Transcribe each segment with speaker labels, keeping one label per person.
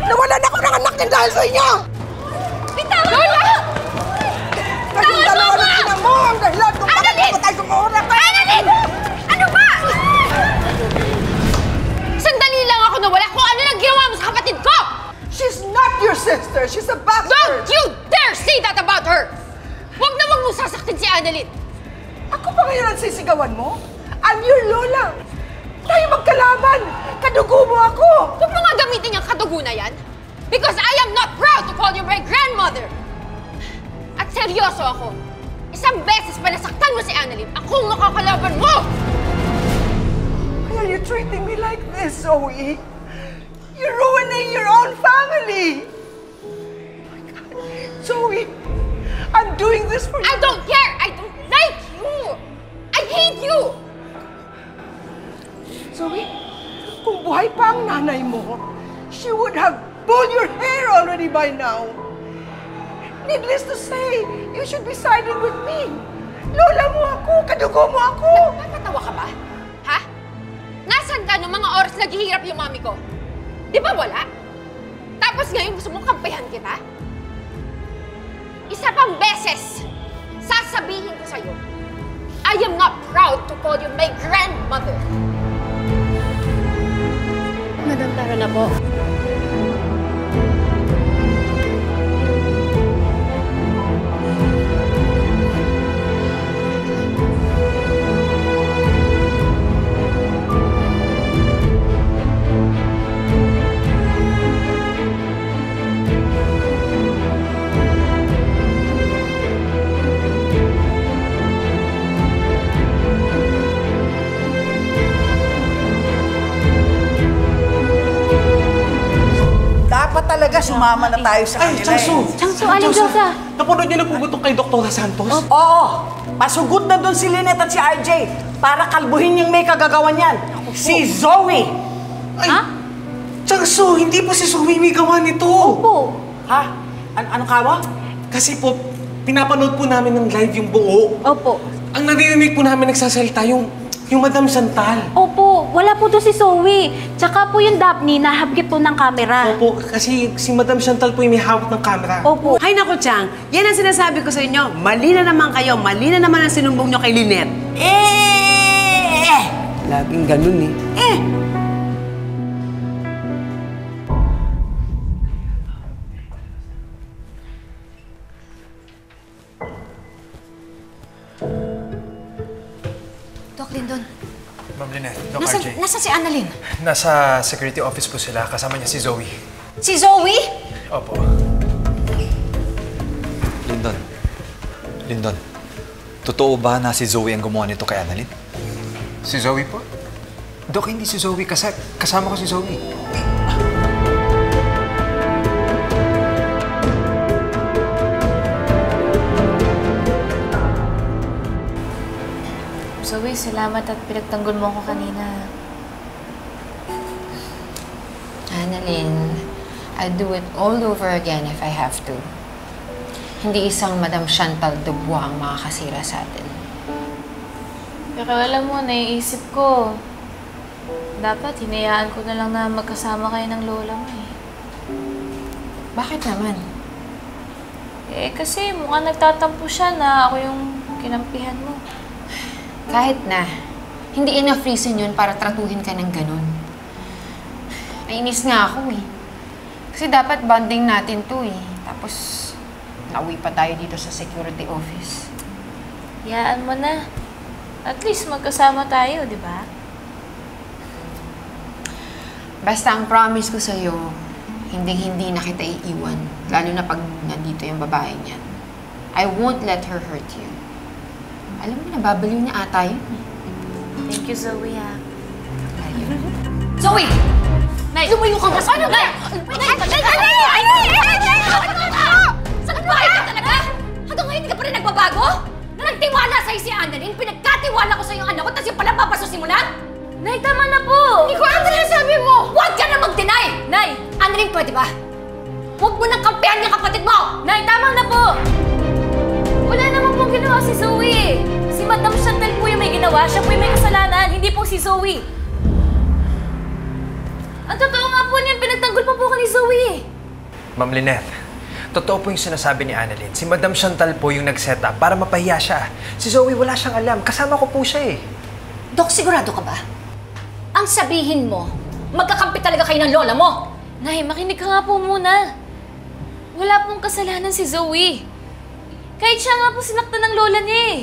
Speaker 1: Nawalan ako ng anak niya dahil sa inyo!
Speaker 2: Bitawan mo!
Speaker 1: Naging dalawa na ina mo ang dahilan kung bakit ako tayo sumuurap ka!
Speaker 2: Annalyn! Ano ba? Sandali lang ako nawala kung ano nang ginawa mo sa kapatid ko!
Speaker 1: She's not your sister! She's a bastard!
Speaker 2: Don't you dare say that about her! Huwag na huwag mo sasaktin si Annalyn!
Speaker 1: Ako ba ngayon ang sisigawan mo? I'm your lola! Tayo magkalaban! Kadugo mo ako!
Speaker 2: Huwag mo nga gamitin yung kadugo na yan! Because I am not proud to call you my grandmother! At seryoso ako! Isang beses pa nasaktan mo si Annalyn, akong makakalaban mo!
Speaker 1: Why are you treating me like this, Zoe? You're ruining your own family! Oh my God. Zoe, I'm doing this for you!
Speaker 2: I don't care! I don't like you! I hate you!
Speaker 1: Zoe, kung buhay pa ang nanay mo, she would have pulled your hair already by now. Needless to say, you should be siding with me. Lola mo ako, kadugo mo ako.
Speaker 2: Napatawa ka ba? Ha? Nasaan ka nung mga oras naghihirap yung mami ko? Di ba wala? Tapos ngayon gusto mong kampihan kita? Isa pang beses, sasabihin ko sa'yo, I am not proud to call you my grandmother. Madam, tara na po.
Speaker 1: Talaga sumama na tayo sa kanila.
Speaker 3: Changsu, Aling Josa.
Speaker 4: Napanood niyo na po ba itong kay Dr. Santos?
Speaker 1: Oo! Pasugot na doon si Lynette at si RJ para kalbuhin yung may kagagawan yan. Si Zoe!
Speaker 4: Ay, Changsu, hindi po si Zoe may gawa nito.
Speaker 3: Opo.
Speaker 1: Ha? Anong kawa?
Speaker 4: Kasi po, pinapanood po namin ng live yung buo.
Speaker 3: Opo.
Speaker 4: Ang naririnig po namin nagsasalita yung Madam Chantal.
Speaker 3: Opo, wala po to si Zoe. Tsaka po yung Daphne, nahabgit po ng camera.
Speaker 4: Opo, kasi si Madam Chantal po yung may hawak ng camera.
Speaker 3: Opo.
Speaker 5: Hay naku, Chang. Yan ang sinasabi ko sa inyo. Mali na naman kayo. Mali na naman ang sinumbong nyo kay Lynette. Laging ganun eh.
Speaker 2: Doc Lindon,
Speaker 6: Ma'am Lynette, Doc RJ.
Speaker 2: nasa si Annalyn?
Speaker 6: Nasa security office po sila. Kasama niya si Zoe.
Speaker 2: Si Zoe?
Speaker 6: Opo.
Speaker 7: Lindon, totoo ba na si Zoe ang gumawa nito kay Annalyn?
Speaker 6: Si Zoe po? Doc, hindi si Zoe. Kasama ko si Zoe.
Speaker 8: Zoe, salamat at pinagtanggol mo ako kanina.
Speaker 2: Annalyn, I'd do it all over again if I have to. Hindi isang Madam Chantal Dubois ang makakasira sa atin.
Speaker 8: Pero alam mo, naiisip ko, dapat hinayaan ko na lang na magkasama kayo ng lola mo eh.
Speaker 2: Bakit naman?
Speaker 8: Eh, kasi mukhang nagtatampo siya na ako yung kinampihan mo.
Speaker 2: Kahit na, hindi enough reason yun para tratuhin ka ng ganun. Nainis nga ako eh. Kasi dapat bonding natin to eh. Tapos, nauwi pa tayo dito sa security office.
Speaker 8: Hayaan mo na. At least magkasama tayo, di ba?
Speaker 2: Basta ang promise ko sa'yo, hindi na kita iiwan. Lalo na pag nandito yung babae niyan. I won't let her hurt you. Alam mo, nababaliw niya ata yun eh.
Speaker 8: Thank you, Zoe, ha?
Speaker 2: Zoe! Nay! Lumayo ka nga sa ano, Nay! Saan ba kayo talaga? Hanggang ngayon hindi ka pa rin nagbabago? Na nagtiwala sa'yo si Annalyn, pinagkatiwala ko sa iyong anak ko, tapos yung pala papasusimulan?
Speaker 8: Nay, tama na po!
Speaker 2: Hindi ko alam na sabi mo! Huwag ka na mag-deny! Nay! Annalyn, pwede ba? Huwag mo nang kampihan yung kapatid mo!
Speaker 8: Nay, tama na po! Wala naman pong ginawa si Zoe. Si Madam Chantal po yung may ginawa. Siya po yung may kasalanan, hindi po si Zoe. Ang totoo nga po niyan, pinagtanggol pa po kanina ni Zoe.
Speaker 9: Ma'am Lynette, totoo po yung sinasabi ni Annalyn. Si Madam Chantal po yung nag-set up para mapahiya siya. Si Zoe wala siyang alam. Kasama ko po siya eh.
Speaker 10: Dok, sigurado ka ba? Ang sabihin mo, magkakampi talaga kayo ng lola mo!
Speaker 8: Nay, makinig ka nga po muna. Wala pong kasalanan si Zoe. Kahit siya nga po sinaktan ng lola niya eh.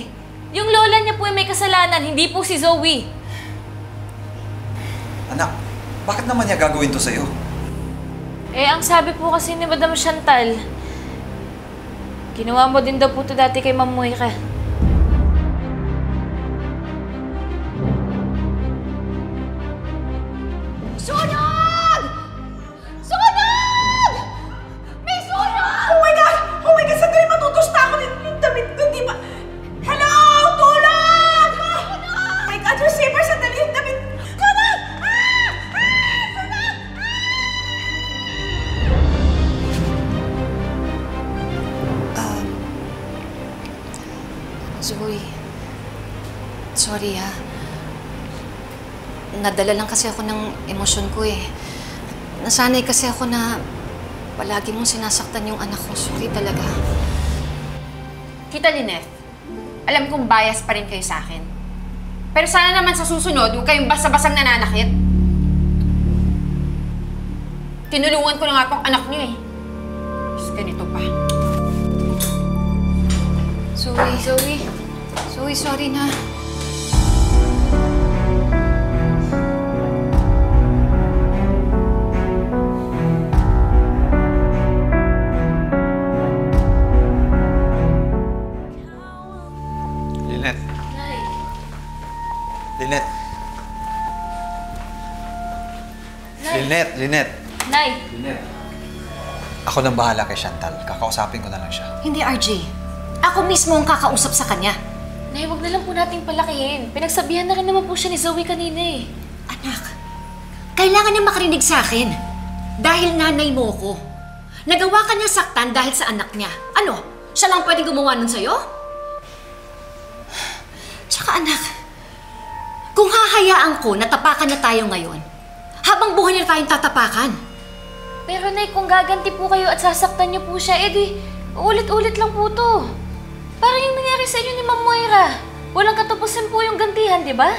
Speaker 8: Yung lola niya po ay may kasalanan, hindi po si Zoe.
Speaker 7: Anak, bakit naman niya gagawin to sa'yo?
Speaker 8: Eh, ang sabi po kasi ni Madam Chantal, ginawa mo din daw po ito dati kay Ma'am Moira.
Speaker 10: Sunog! Sunog! May sunog!
Speaker 1: Oh my God! Oh my God! Sandali, matutusta ako yung damit ko, di ba? Hello! Tulong! Oh my God! Receiver! Sandali yung damit! Sunog! Sunog!
Speaker 10: Zoe, sorry ha. Nadala lang kasi ako ng emosyon ko eh. Nasanay kasi ako na palagi mong sinasaktan yung anak ko. Sorry talaga.
Speaker 2: Tita Lynette, alam kong bias pa rin kayo sa akin. Pero sana naman sa susunod, huwag kayong basta-basang nananakit. Tinulungan ko na nga tong anak niyo eh. Tapos ganito pa.
Speaker 10: Zoe, sorry na.
Speaker 7: Lynette.
Speaker 8: Nay.
Speaker 7: Lynette. Lynette.
Speaker 8: Nay.
Speaker 7: Ako nang bahala kay Chantal. Kakausapin ko na lang siya.
Speaker 10: Hindi, RJ. Ako mismo ang kakausap sa kanya.
Speaker 8: Nay, wag na lang po nating palakihin. Pinagsabihan na rin naman po siya ni Zoe kanina eh.
Speaker 10: Anak, kailangan niya makarinig sa akin. Dahil nanay mo ko. Nagawa ka niya saktan dahil sa anak niya. Ano? Siya lang pwedeng gumawa nun sa'yo? Tsaka anak, kung hahayaan ko na tapakan niya tayo ngayon, habang buhay niya tayong tatapakan.
Speaker 8: Pero Nay, kung gaganti po kayo at sasaktan niyo po siya, edi ulit-ulit lang po to. Parang yung nangyari sa inyo ni Ma'am Moira. Walang katapusan po yung gantihan, di ba?